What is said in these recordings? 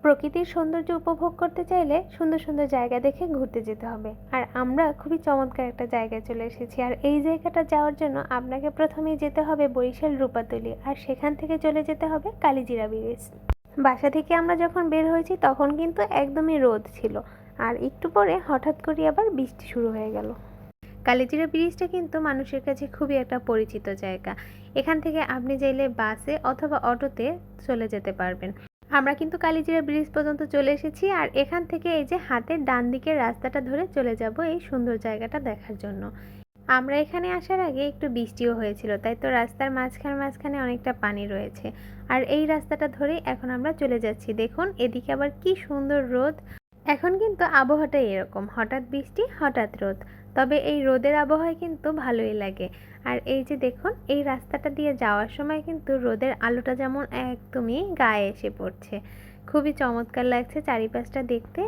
প্রকৃতির সৌন্দর্য উপভোগ করতে চাইলে সুন্দর সুন্দর জায়গা দেখে ঘুরতে যেতে হবে। আর আমরা খুবই চমৎকার একটা জায়গায় চলে এসেছি। আর এই জায়গাটা যাওয়ার জন্য আপনাকে প্রথমেই যেতে হবে বরিশাল রূপাতলি, আর সেখান থেকে চলে যেতে হবে কালিজিরা ব্রিজ। বাসা থেকে আমরা যখন বের হয়েছি তখন কিন্তু একদমই রোদ ছিল, আর একটু পরে হঠাৎ করে আবার বৃষ্টি শুরু হয়ে গেল। কালিজিরা ব্রিজটা কিন্তু মানুষের কাছে খুবই একটা পরিচিত জায়গা। এখান থেকে আপনি চাইলে বাসে অথবা অটোতে চলে যেতে পারবেন। আমরা কিন্তু কালিজিরা ব্রিজ পর্যন্ত চলে এসেছি, আর এখান থেকে এই যে হাতের ডান দিকের রাস্তাটা ধরে চলে যাব এই সুন্দর জায়গাটা দেখার জন্য। আমরা এখানে আসার আগে একটু বৃষ্টিও হয়েছিল, তাই তো রাস্তার মাঝখানে অনেকটা পানি রয়েছে। আর এই রাস্তাটা ধরেই এখন আমরা চলে যাচ্ছি। দেখুন এদিকে আবার কি সুন্দর রোদ। এখন কিন্তু আবহাওয়াটা এরকম, হঠাৎ বৃষ্টি হঠাৎ রোদ, তবে এই রোদের আবহাওয়ায় কিন্তু ভালোই লাগে। আর এই যে দেখুন এই রাস্তাটা দিয়ে যাওয়ার সময় কিন্তু রোদের আলোটা যেমন একদমই গায়ে এসে পড়ছে, খুবই চমৎকার লাগছে চারিপাশটা দেখতে।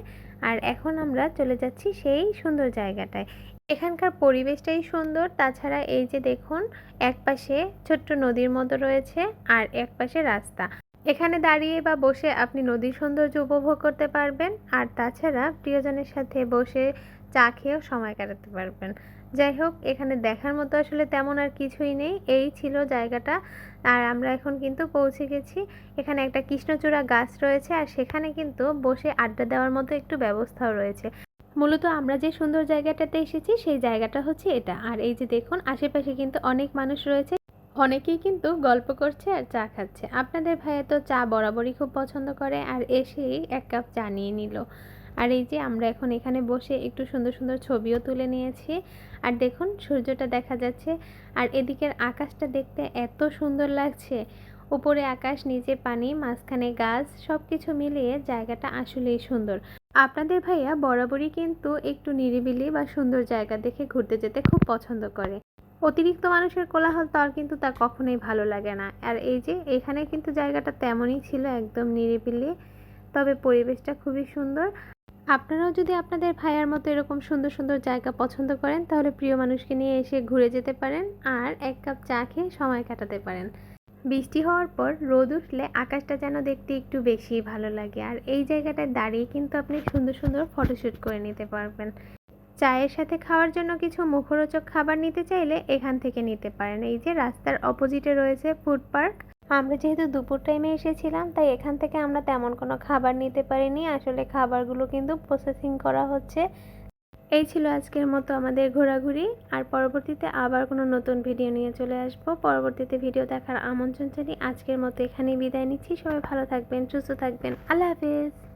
আর এখন আমরা চলে যাচ্ছি সেই সুন্দর জায়গাটায়। এখানকার পরিবেশটাই সুন্দর, তাছাড়া এই যে দেখুন একপাশে ছোট্ট নদীর মতো রয়েছে আর একপাশে রাস্তা। এখানে দাঁড়িয়ে বা বসে আপনি নদীর সৌন্দর্য উপভোগ করতে পারবেন, আর তাছাড়া প্রিয়জনের সাথে বসে চা খেয়েও সময় কাটাতে পারবেন। যাই হোক, এখানে দেখার মতো আসলে তেমন আর কিছুই নেই, এই ছিল জায়গাটা। আর আমরা এখন কিন্তু পৌঁছে গেছি। এখানে একটা কৃষ্ণচূড়া গাছ রয়েছে, আর সেখানে কিন্তু বসে আড্ডা দেওয়ার মতো একটু ব্যবস্থাও রয়েছে। মূলত আমরা যে সুন্দর জায়গাটাতে এসেছি সেই জায়গাটা হচ্ছে এটা। আর এই যে দেখুন আশেপাশে কিন্তু অনেক মানুষ রয়েছে, অনেকেই কিন্তু গল্প করছে আর চা খাচ্ছে। আপনাদের ভাইয়া তো চা বরাবরই খুব পছন্দ করে, আর এসেই এক কাপ চা নিয়ে নিল। আর এই যে আমরা এখন এখানে বসে একটু সুন্দর সুন্দর ছবিও তুলে নিয়েছি। আর দেখুন সূর্যটা দেখা যাচ্ছে, আর এদিকের আকাশটা দেখতে এত সুন্দর লাগছে। উপরে আকাশ, নিচে পানি, মাঝখানে গাছ, সব কিছু মিলিয়ে জায়গাটা আসলেই সুন্দর। আপনাদের ভাইয়া বরাবরই কিন্তু একটু নিরিবিলি বা সুন্দর জায়গা দেখে ঘুরতে যেতে খুব পছন্দ করে। অতিরিক্ত মানুষের কোলাহল তার কিন্তু তার কখনোই ভালো লাগে না। আর এই যে এখানে কিন্তু জায়গাটা তেমনই ছিল, একদম নিরিবিলি, তবে পরিবেশটা খুবই সুন্দর। আপনারাও যদি আপনাদের ভাইয়ার মতো এরকম সুন্দর সুন্দর জায়গা পছন্দ করেন তাহলে প্রিয় মানুষকে নিয়ে এসে ঘুরে যেতে পারেন আর এক কাপ চা খেয়ে সময় কাটাতে পারেন। বৃষ্টি হওয়ার পর রোদ উঠলে আকাশটা যেন দেখতে একটু বেশিই ভালো লাগে। আর এই জায়গাটায় দাঁড়িয়ে কিন্তু আপনি সুন্দর সুন্দর ফটোশ্যুট করে নিতে পারবেন। চায়ের সাথে খাওয়ার জন্য কিছু মুখরোচক খাবার নিতে চাইলে এখান থেকে নিতে পারেন। এই যে রাস্তার অপোজিটে রয়েছে ফুড পার্ক। আমরা যেহেতু দুপুর টাইমে এসেছিলাম তাই এখান থেকে আমরা তেমন কোনো খাবার নিতে পারিনি, আসলে খাবারগুলো কিন্তু প্রসেসিং করা হচ্ছে। এই ছিল আজকের মতো আমাদের ঘোরাঘুরি, আর পরবর্তীতে আবার কোনো নতুন ভিডিও নিয়ে চলে আসব। পরবর্তীতে ভিডিও দেখার আমন্ত্রণ জানিয়ে আজকের মতো এখানেই বিদায় নিচ্ছি। সবাই ভালো থাকবেন, সুস্থ থাকবেন, আল্লাহ হাফেজ।